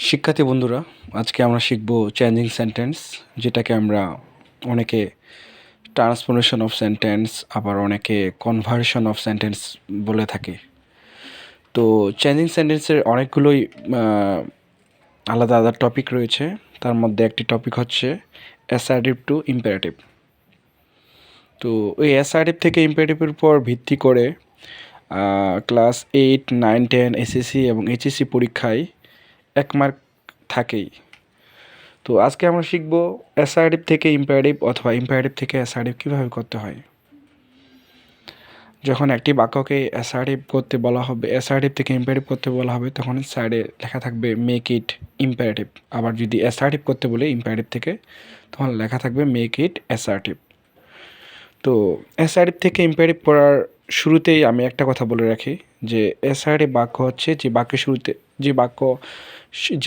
শিক্ষার্থী বন্ধুরা, আজকে আমরা শিখব চেঞ্জিং সেন্টেন্স, যেটাকে আমরা অনেকে ট্রান্সফরমেশন অফ সেন্টেন্স, আবার অনেকে কনভার্সন অফ সেন্টেন্স বলে থাকি। তো চেঞ্জিং সেন্টেন্সের অনেকগুলোই আলাদা আলাদা টপিক রয়েছে। তার মধ্যে একটি টপিক হচ্ছে অ্যাসার্টিভ টু ইম্পারেটিভ। তো ওই অ্যাসার্টিভ থেকে ইম্পারেটিভের উপর ভিত্তি করে ক্লাস 8, 9, 10 এসএসসি এবং এইচএসসি পরীক্ষায় 1 মার্ক থাকেই। তো আজকে আমরা শিখব অ্যাসার্টিভ থেকে ইম্পারেটিভ অথবা ইম্পারেটিভ থেকে অ্যাসার্টিভ কীভাবে করতে হয়। যখন একটি বাক্যকে অ্যাসার্টিভ করতে বলা হবে, অ্যাসার্টিভ থেকে ইম্পারেটিভ করতে বলা হবে, তখন সাইডে লেখা থাকবে মেক ইট ইম্পারেটিভ। আবার যদি অ্যাসার্টিভ করতে বলে ইম্পারেটিভ থেকে, তখন লেখা থাকবে মেক ইট অ্যাসার্টিভ। তো অ্যাসার্টিভ থেকে ইম্পারেটিভ করার শুরুতেই আমি একটা কথা বলে রাখি যে অ্যাসার্টিভ বাক্য হচ্ছে যে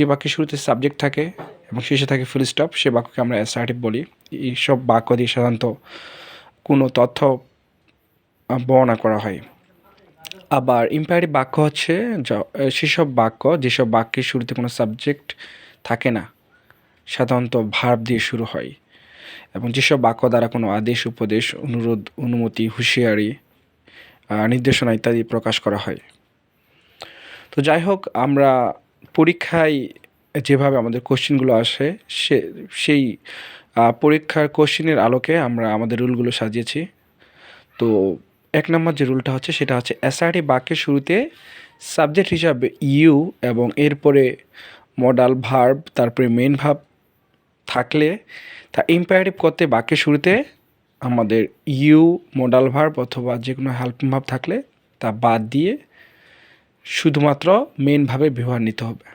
বাক্যের শুরুতে সাবজেক্ট থাকে এবং শেষে থাকে ফুল স্টপ, সে বাক্যকে আমরা অ্যাসার্টিভ বলি। এইসব বাক্য দিয়ে সাধারণত কোনো তথ্য বর্ণনা করা হয়। আবার ইম্পারেটিভ বাক্য হচ্ছে সেসব বাক্য যেসব বাক্যের শুরুতে কোনো সাবজেক্ট থাকে না, সাধারণত ভার্ব দিয়ে শুরু হয়, এবং যেসব বাক্য দ্বারা কোনো আদেশ, উপদেশ, অনুরোধ, অনুমতি, হুঁশিয়ারি, নির্দেশনা ইত্যাদি প্রকাশ করা হয়। তো যাই হোক, আমরা পরীক্ষায় যেভাবে আমাদের কোশ্চেনগুলো আসে সেই পরীক্ষার কোশ্চেনের আলোকে আমরা আমাদের রুলগুলো সাজিয়েছি। তো 1 নম্বর যে রুলটা হচ্ছে সেটা হচ্ছে অ্যাসার্টিভ বাক্যের শুরুতে সাবজেক্ট হিসাবে ইউ এবং এরপরে মডাল ভার্ব, তারপরে মেন ভার্ব থাকলে তা ইম্পারেটিভ করতে বাক্যের শুরুতে আমাদের ইউ, মডাল ভার্ব অথবা যে কোনো হেল্পিং ভার্ব থাকলে তা বাদ দিয়ে শুধুমাত্র মেন ভাবে ব্যবহার নিতে হবে।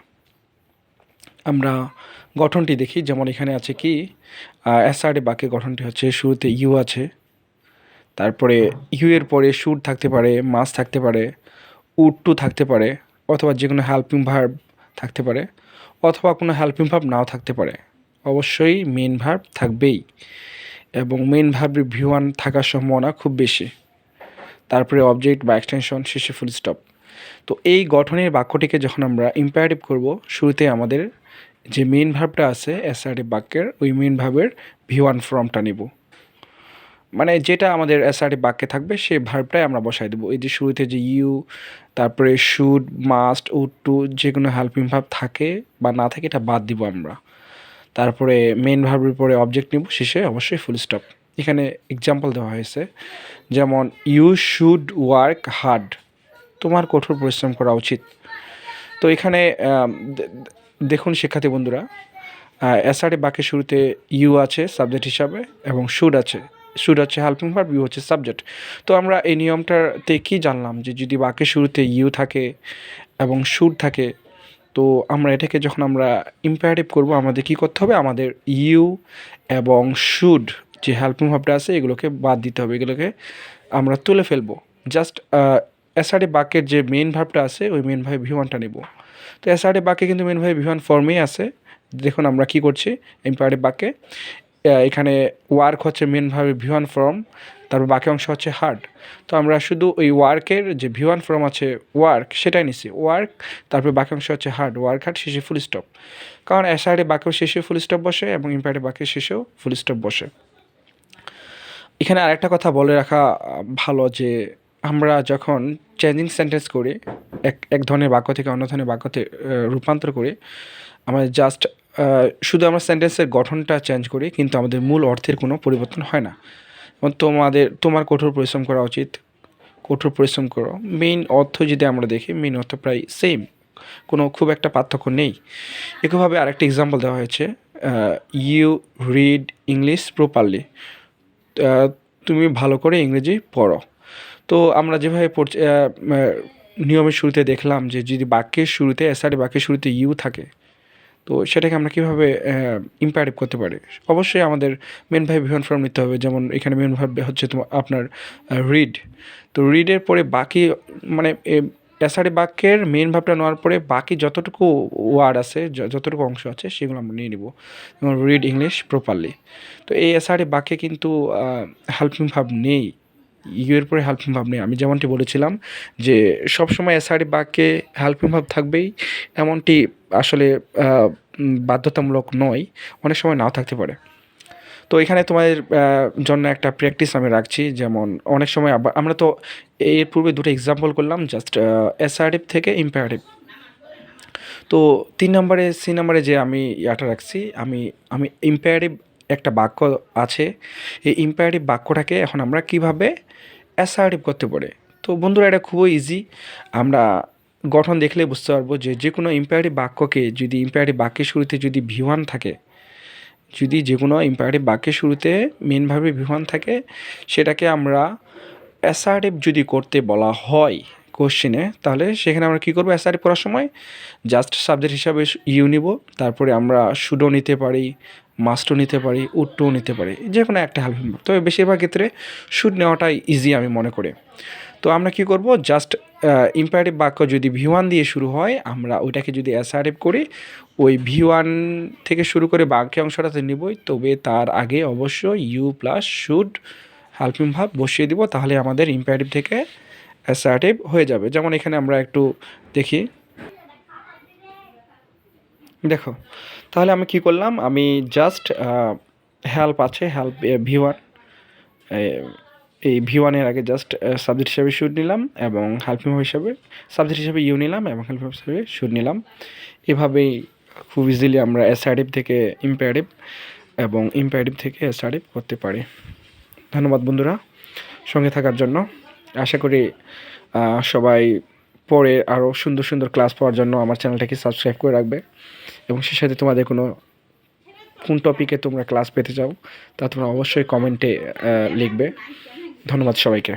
আমরা গঠনটি দেখি, যেমন এখানে আছে কি অ্যাসার্টিভ বাক্যের গঠনটি হচ্ছে শুরুতে ইউ আছে, তারপরে ইউ এর পরে শুড থাকতে পারে, মাস্ট থাকতে পারে, উড টু থাকতে পারে, অথবা যে কোনো হেল্পিং ভার্ব থাকতে পারে, অথবা কোনো হেল্পিং ভার্ব নাও থাকতে পারে। অবশ্যই মেন ভার্ব থাকবেই এবং মেন ভার্বের V1 থাকার সম্ভাবনা খুব বেশি। তারপরে অবজেক্ট বা এক্সটেনশন, শেষে ফুল স্টপ। তো এই গঠনের বাক্যটিকে যখন আমরা ইম্পারেটিভ করব, শুরুতে আমাদের যে মেন ভার্বটা আছে অ্যাসার্টিভ বাক্যের, ওই মেন ভার্বের V1 ফর্মটা নেব। মানে যেটা আমাদের অ্যাসার্টিভ বাক্যে থাকবে সেই ভার্বটাই আমরা বসাই দেবো। এই যে শুরুতে যে ইউ, তারপরে শুড, মাস্ট, উড টু যে কোনো হেল্পিং ভার্ব থাকে বা না থাকে এটা বাদ দিব আমরা। তারপরে মেন ভার্বের পরে অবজেক্ট নেব, শেষে অবশ্যই ফুল স্টপ। এখানে এক্সাম্পল দেওয়া হয়েছে, যেমন ইউ শুড ওয়ার্ক হার্ড, তোমার কঠোর পরিশ্রম করা উচিত। তো এখানে দেখুন শিক্ষার্থী বন্ধুরা, অ্যাসার্টিভ বাক্যের শুরুতে ইউ আছে সাবজেক্ট হিসাবে এবং শুড আছে, শুড হচ্ছে হেল্পিং ভার্ব, ইউ হচ্ছে সাবজেক্ট। তো আমরা এই নিয়মটাতে কী জানলাম যে যদি বাক্যের শুরুতে ইউ থাকে এবং শুড থাকে, তো আমরা এটাকে যখন আমরা ইম্পারেটিভ করব, আমাদের কী করতে হবে, আমাদের ইউ এবং শুড যে হেল্পিং ভার্বটা আছে এগুলোকে বাদ দিতে হবে, এগুলোকে আমরা তুলে ফেলবো। জাস্ট অ্যাসার্টিভ বাক্যের যে মেন ভার্বটা আছে ওই মেন ভার্ব V1টা নেব। তো অ্যাসার্টিভ বাক্যে কিন্তু মেন ভার্ব V1 ফর্মেই আছে। দেখুন আমরা কি করছি ইম্পারেটিভ বাক্যে, এখানে ওয়ার্ক হচ্ছে মেন ভার্বের V1 ফর্ম, তারপর বাকি অংশ হচ্ছে হার্ড। তো আমরা শুধু ওই ওয়ার্কের যে V1 ফর্ম আছে ওয়ার্ক সেটাই নিচ্ছি, ওয়ার্ক, তারপর বাকি অংশ হচ্ছে হার্ড, ওয়ার্ক হার্ড, শেষে ফুল স্টপ। কারণ অ্যাসার্টিভ বাক্যের শেষে ফুল স্টপ বসে এবং ইম্পারেটিভ বাক্যের শেষেও ফুল স্টপ বসে। এখানে আরেকটা কথা বলে রাখা ভালো যে আমরা যখন চেঞ্জিং সেন্টেন্স করি, এক ধরনের বাক্য থেকে অন্য ধরনের বাক্যতে রূপান্তর করি, আমরা জাস্ট শুধু আমরা সেন্টেন্সের গঠনটা চেঞ্জ করি, কিন্তু আমাদের মূল অর্থের কোনো পরিবর্তন হয় না। এবং তোমার কঠোর পরিশ্রম করা উচিত, কঠোর পরিশ্রম করো, মেইন অর্থ যদি আমরা দেখি, মেইন অর্থ প্রায় সেম, কোনো খুব একটা পার্থক্য নেই। একইভাবে আরেকটা এক্সাম্পল দেওয়া হয়েছে, ইউ রিড ইংলিশ প্রপারলি, তুমি ভালো করে ইংরেজি পড়ো। তো আমরা যেভাবে নিয়মের শুরুতে দেখলাম যে যদি বাক্যের শুরুতে অ্যাসার্টিভ বাক্যের শুরুতে ইউ থাকে, তো সেটাকে আমরা কীভাবে ইম্পারেটিভ করতে পারি। অবশ্যই আমাদের মেন ভার্ব V1 ফর্ম নিতে হবে। যেমন এখানে মেন ভার্ব হচ্ছে আপনার রিড, তো রিডের পরে বাকি মানে অ্যাসার্টিভ বাক্যের মেন ভার্বটা নেওয়ার পরে বাকি যতটুকু ওয়ার্ড আছে, যতটুকু অংশ আছে সেগুলো আমরা নিয়ে নিব। যেমন রিড ইংলিশ প্রপারলি। তো এই অ্যাসার্টিভ বাক্যে কিন্তু হেল্পিং ভার্ব নেই, ইউ এর পরে হেল্পিং ভার্ব নেই। আমি যেমনটি বলেছিলাম যে সবসময় অ্যাসার্টিভ বাক্যে হেল্পিং ভার্ব থাকবেই, এমনটি আসলে বাধ্যতামূলক নয়, অনেক সময় নাও থাকতে পারে। তো এখানে তোমাদের জন্য একটা প্র্যাকটিস আমি রাখছি, যেমন অনেক সময় আবার আমরা তো এর পূর্বে দুটো এক্সাম্পল করলাম জাস্ট অ্যাসার্টিভ থেকে ইম্পারেটিভ। তো 3 নম্বরে সি নম্বরে যে আমি ইয়াটা রাখছি, আমি আমি ইম্পারেটিভ একটা বাক্য আছে, এই ইম্পারেটিভ বাক্যটাকে এখন আমরা কিভাবে অ্যাসার্টিভ করতে পারি। তো বন্ধুরা এটা খুবই ইজি, আমরা গঠন দেখলেই বুঝতে পারবো যে যে কোনো ইম্পারেটিভ বাক্যকে যদি ইম্পারেটিভ বাক্যের শুরুতে যদি V1 থাকে, যদি যে কোনো ইম্পারেটিভ বাক্যের শুরুতে মেনভাবে V1 থাকে, সেটাকে আমরা অ্যাসার্টিভ যদি করতে বলা হয় কোশ্চেনে, তাহলে সেখানে আমরা কী করবো, অ্যাসার্টিভ করার সময় জাস্ট সাবজেক্ট হিসাবে ইউ নিব, তারপরে আমরা শুডও নিতে পারি, মাস্টও নিতে পারি, উডও নিতে পারি, যে কোনো একটা হেল্পিং ভার্ব। তবে বেশিরভাগ ক্ষেত্রে শুড নেওয়াটাই ইজি আমি মনে করি। তো আমরা কি করব, জাস্ট ইম্পারেটিভ বাক্য যদি V1 দিয়ে শুরু হয়, আমরা ওইটাকে যদি অ্যাসার্টিভ করি, ওই V1 থেকে শুরু করে বাকি অংশটাতে নিবই, তবে তার আগে অবশ্যই you plus should helping verb বসিয়ে দিব, তাহলে আমাদের ইম্পারেটিভ থেকে অ্যাসার্টিভ হয়ে যাবে। যেমন এখানে আমরা একটু দেখি, দেখো তাহলে আমি কি করলাম, আমি জাস্ট হেল্প আছে, হেল্প V1, এই V1-এর আগে জাস্ট সাবজেক্ট হিসাবে শুড নিলাম এবং হেল্পিং ভার্ব হিসাবে সাবজেক্ট হিসাবে ইউ নিলাম এবং হেল্পিং ভার্ব হিসাবে শুড নিলাম। এভাবেই খুব ইজিলি আমরা অ্যাসার্টিভ থেকে ইম্পারেটিভ এবং ইম্পারেটিভ থেকে অ্যাসার্টিভ করতে পারি। ধন্যবাদ বন্ধুরা সঙ্গে থাকার জন্য। আশা করি সবাই পরে আরও সুন্দর সুন্দর ক্লাস পাওয়ার জন্য আমার চ্যানেলটাকে সাবস্ক্রাইব করে রাখবে, এবং সেই সাথে তোমাদের কোন টপিকে তোমরা ক্লাস পেতে চাও তা তোমরা অবশ্যই কমেন্টে লিখবে। ধন্যবাদ সবাইকে।